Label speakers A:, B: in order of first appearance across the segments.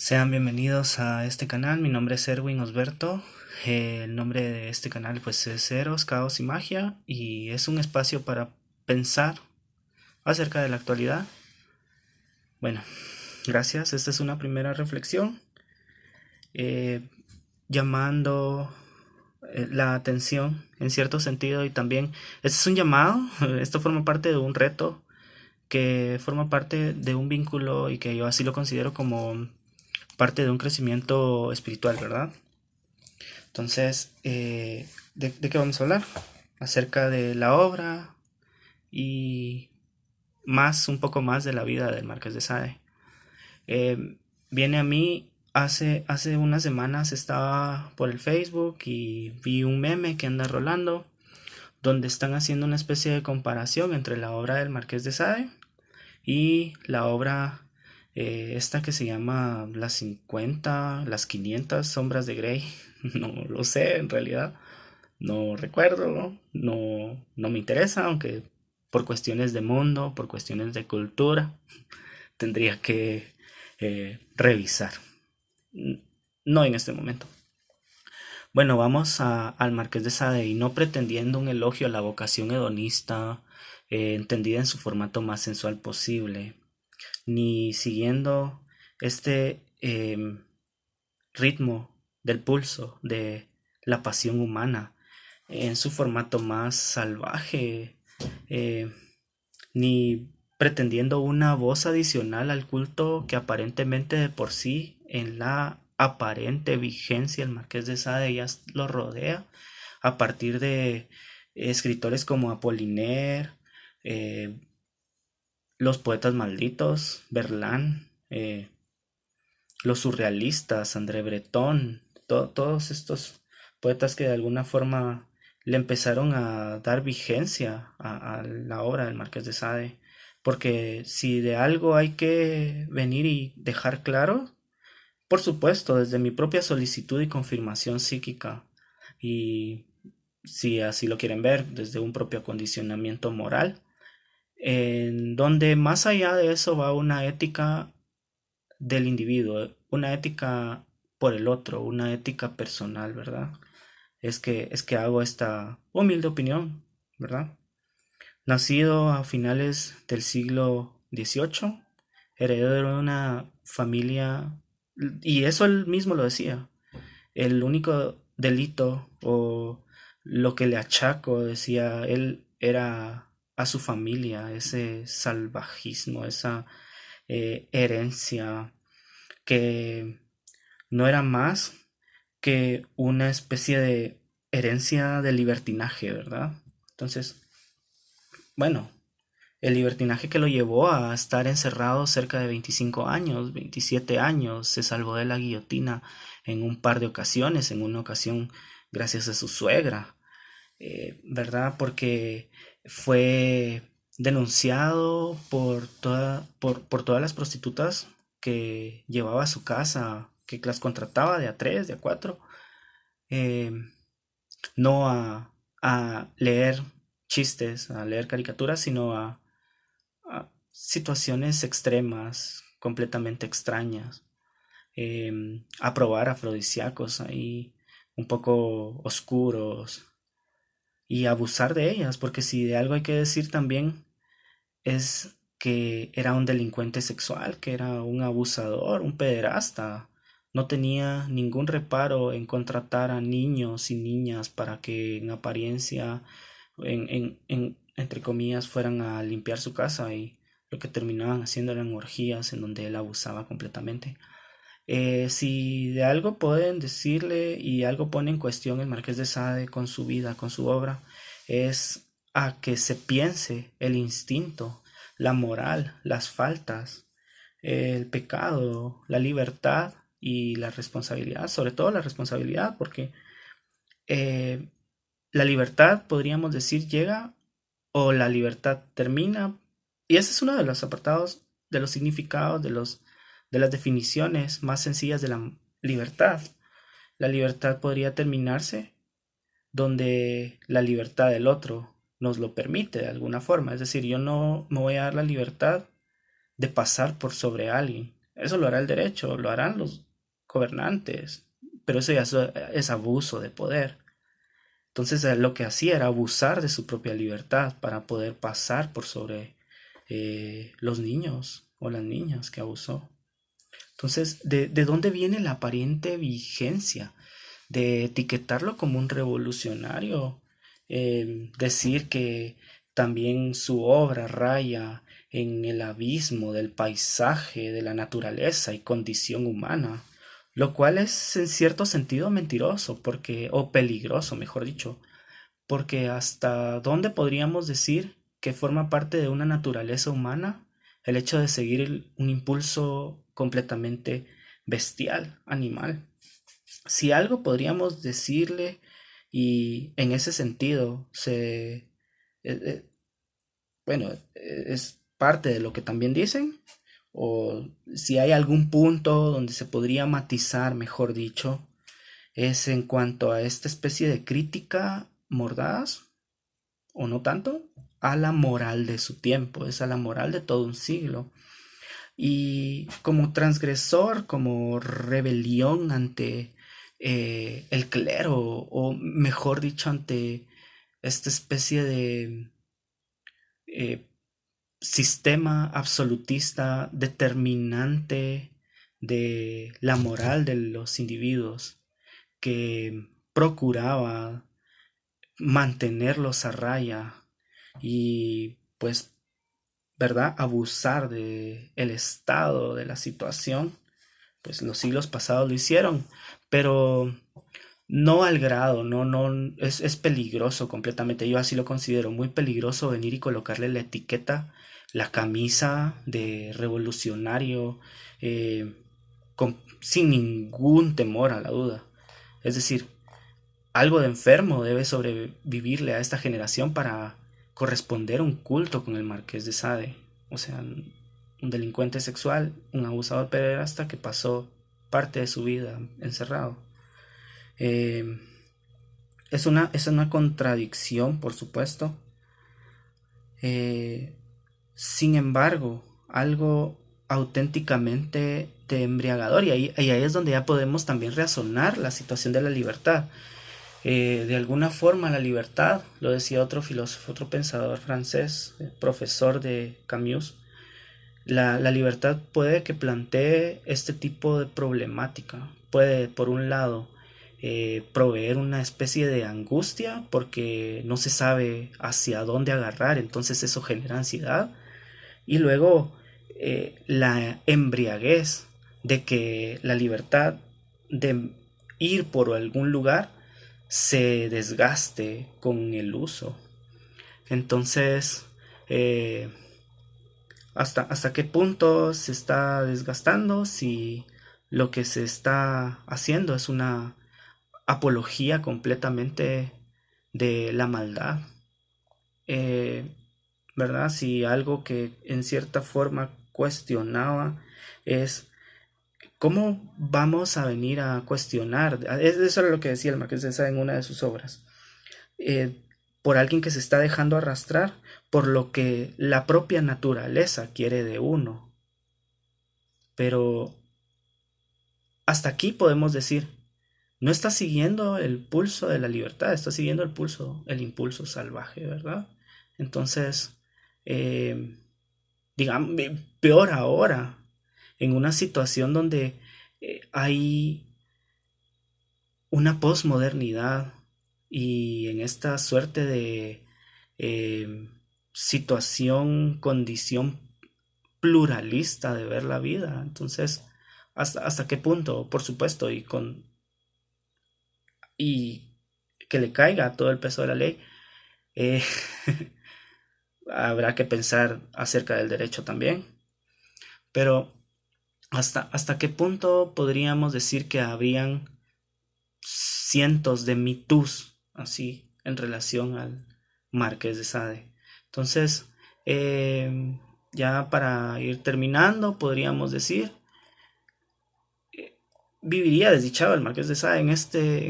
A: Sean bienvenidos a este canal, mi nombre es Erwin Osberto. El nombre de este canal pues es Eros, Caos y Magia y es un espacio para pensar acerca de la actualidad. Bueno, gracias. Esta es una primera reflexión eh, llamando la atención en cierto sentido y también este es un llamado. Esto forma parte de un reto que forma parte de un vínculo y que yo así lo considero como parte de un crecimiento espiritual, ¿verdad? Entonces, ¿de qué vamos a hablar? Acerca de la obra y un poco más de la vida del Marqués de Sade. Viene a mí, hace unas semanas estaba por el Facebook y vi un meme que anda rolando, donde están haciendo una especie de comparación entre la obra del Marqués de Sade y la obra esta que se llama las 500 sombras de Grey. No lo sé en realidad. No recuerdo, no me interesa, aunque por cuestiones de mundo, por cuestiones de cultura, tendría que revisar. No en este momento. Bueno, al Marqués de Sade y no pretendiendo un elogio a la vocación hedonista, entendida en su formato más sensual posible, ni siguiendo este ritmo del pulso de la pasión humana en su formato más salvaje, eh, ni pretendiendo una voz adicional al culto que aparentemente de por sí en la aparente vigencia el Marqués de Sade ya lo rodea a partir de escritores como Apollinaire, eh, los poetas malditos, Verlaine, los surrealistas, André Breton, todos estos poetas que de alguna forma le empezaron a dar vigencia a la obra del Marqués de Sade. Porque si de algo hay que venir y dejar claro, por supuesto, desde mi propia solicitud y confirmación psíquica, y si así lo quieren ver, desde un propio acondicionamiento moral, en donde más allá de eso va una ética del individuo, una ética por el otro, una ética personal, ¿verdad? Es que hago esta humilde opinión, ¿verdad? Nacido a finales del siglo XVIII, heredero de una familia, y eso él mismo lo decía, el único delito o lo que le achaco, decía él, era a su familia, ese salvajismo, esa herencia que no era más que una especie de herencia de libertinaje, ¿verdad? Entonces, bueno, el libertinaje que lo llevó a estar encerrado cerca de 25 años, 27 años, se salvó de la guillotina en un par de ocasiones, en una ocasión gracias a su suegra, ¿verdad? Porque fue denunciado por todas las prostitutas que llevaba a su casa, que las contrataba de a tres, de a cuatro, eh, no a leer chistes, a leer caricaturas, sino a situaciones extremas, completamente extrañas, a probar afrodisíacos ahí un poco oscuros y abusar de ellas, porque si de algo hay que decir también es que era un delincuente sexual, que era un abusador, un pederasta. No tenía ningún reparo en contratar a niños y niñas para que en apariencia, entre comillas, fueran a limpiar su casa y lo que terminaban haciendo eran orgías en donde él abusaba completamente. Si de algo pueden decirle y algo pone en cuestión el Marqués de Sade con su vida, con su obra, es a que se piense el instinto, la moral, las faltas, el pecado, la libertad y la responsabilidad, sobre todo la responsabilidad, porque eh, la libertad, podríamos decir, llega o la libertad termina. Y ese es uno de los apartados, de los significados, de las definiciones más sencillas de la libertad. La libertad podría terminarse donde la libertad del otro nos lo permite de alguna forma. Es decir, yo no me voy a dar la libertad de pasar por sobre alguien. Eso lo hará el derecho, lo harán los gobernantes, pero eso ya es abuso de poder. Entonces lo que hacía era abusar de su propia libertad para poder pasar por sobre los niños o las niñas que abusó. Entonces, ¿de dónde viene la aparente vigencia de etiquetarlo como un revolucionario? Decir que también su obra raya en el abismo del paisaje, de la naturaleza y condición humana, lo cual es en cierto sentido mentiroso, porque, o peligroso, mejor dicho, porque hasta dónde podríamos decir que forma parte de una naturaleza humana el hecho de seguir un impulso completamente bestial, animal. Si algo podríamos decirle y en ese sentido eh, bueno, es parte de lo que también dicen, o si hay algún punto donde se podría matizar, mejor dicho, es en cuanto a esta especie de crítica mordaz, o no tanto, a la moral de su tiempo, es a la moral de todo un siglo. Y como transgresor, como rebelión ante el clero, o mejor dicho, ante esta especie de eh, sistema absolutista determinante de la moral de los individuos que procuraba mantenerlos a raya y pues, ¿verdad? Abusar de el estado de la situación, pues los siglos pasados lo hicieron, pero no al grado, es peligroso completamente. Yo así lo considero muy peligroso venir y colocarle la etiqueta, la camisa de revolucionario, eh, sin ningún temor a la duda. Es decir, algo de enfermo debe sobrevivirle a esta generación para corresponder a un culto con el Marqués de Sade. O sea, un delincuente sexual, un abusador pederasta que pasó parte de su vida encerrado. Eh, es una contradicción, por supuesto. Eh, Sin embargo, algo auténticamente de embriagador. Y ahí es donde ya podemos también razonar la situación de la libertad. De alguna forma la libertad, lo decía otro filósofo, otro pensador francés, profesor de Camus, la libertad puede que plantee este tipo de problemática. Puede, por un lado, proveer una especie de angustia porque no se sabe hacia dónde agarrar, entonces eso genera ansiedad. Y luego la embriaguez de que la libertad de ir por algún lugar se desgaste con el uso. Entonces, eh, hasta qué punto se está desgastando si lo que se está haciendo es una apología completamente de la maldad. Eh, ¿Verdad? Si algo que en cierta forma cuestionaba es cómo vamos a venir a cuestionar, eso era lo que decía el Marqués de Sade en una de sus obras, eh, por alguien que se está dejando arrastrar por lo que la propia naturaleza quiere de uno. Pero hasta aquí podemos decir, no está siguiendo el pulso de la libertad, está siguiendo el pulso, el impulso salvaje, ¿verdad? Entonces, eh, digamos, peor ahora, en una situación donde hay una posmodernidad y en esta suerte de eh, situación, condición pluralista de ver la vida. Entonces, hasta qué punto? Por supuesto, y que le caiga todo el peso de la ley, eh, habrá que pensar acerca del derecho también. Pero, hasta qué punto podríamos decir que habrían cientos de mitos así en relación al Marqués de Sade? Entonces, ya para ir terminando, podríamos decir, viviría desdichado el Marqués de Sade en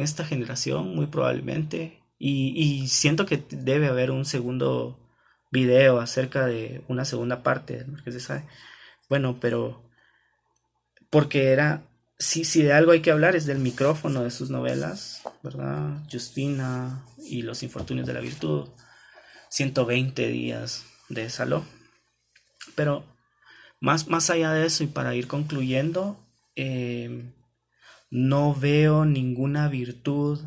A: esta generación, muy probablemente. Y siento que debe haber un segundo video acerca de una segunda parte del Marqués de Sade. Bueno, pero porque si de algo hay que hablar es del micrófono de sus novelas, ¿verdad? Justina y Los Infortunios de la Virtud, 120 días de Saló. Pero más allá de eso y para ir concluyendo, no veo ninguna virtud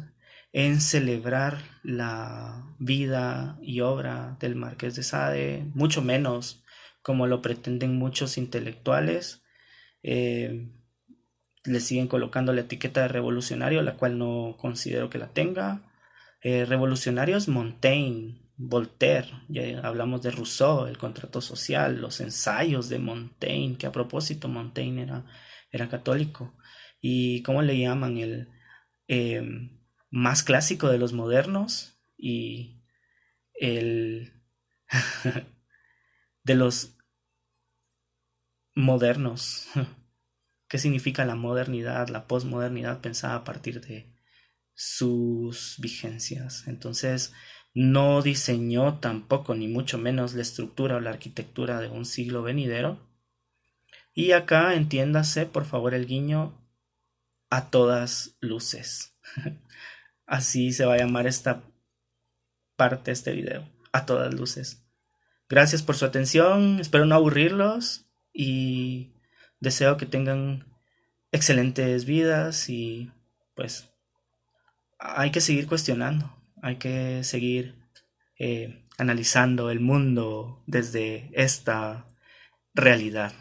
A: en celebrar la vida y obra del Marqués de Sade, mucho menos como lo pretenden muchos intelectuales. Eh, Le siguen colocando la etiqueta de revolucionario, la cual no considero que la tenga. Revolucionario es Montaigne, Voltaire, ya hablamos de Rousseau, el contrato social, los ensayos de Montaigne, que a propósito Montaigne era católico. ¿Y cómo le llaman? El eh, más clásico de los modernos y el de los modernos. ¿Qué significa la modernidad, la posmodernidad pensada a partir de sus vigencias? Entonces, no diseñó tampoco, ni mucho menos, la estructura o la arquitectura de un siglo venidero. Y acá entiéndase, por favor, el guiño a todas luces. Así se va a llamar esta parte de este video, a todas luces. Gracias por su atención, espero no aburrirlos y deseo que tengan excelentes vidas y pues hay que seguir cuestionando, hay que seguir analizando el mundo desde esta realidad.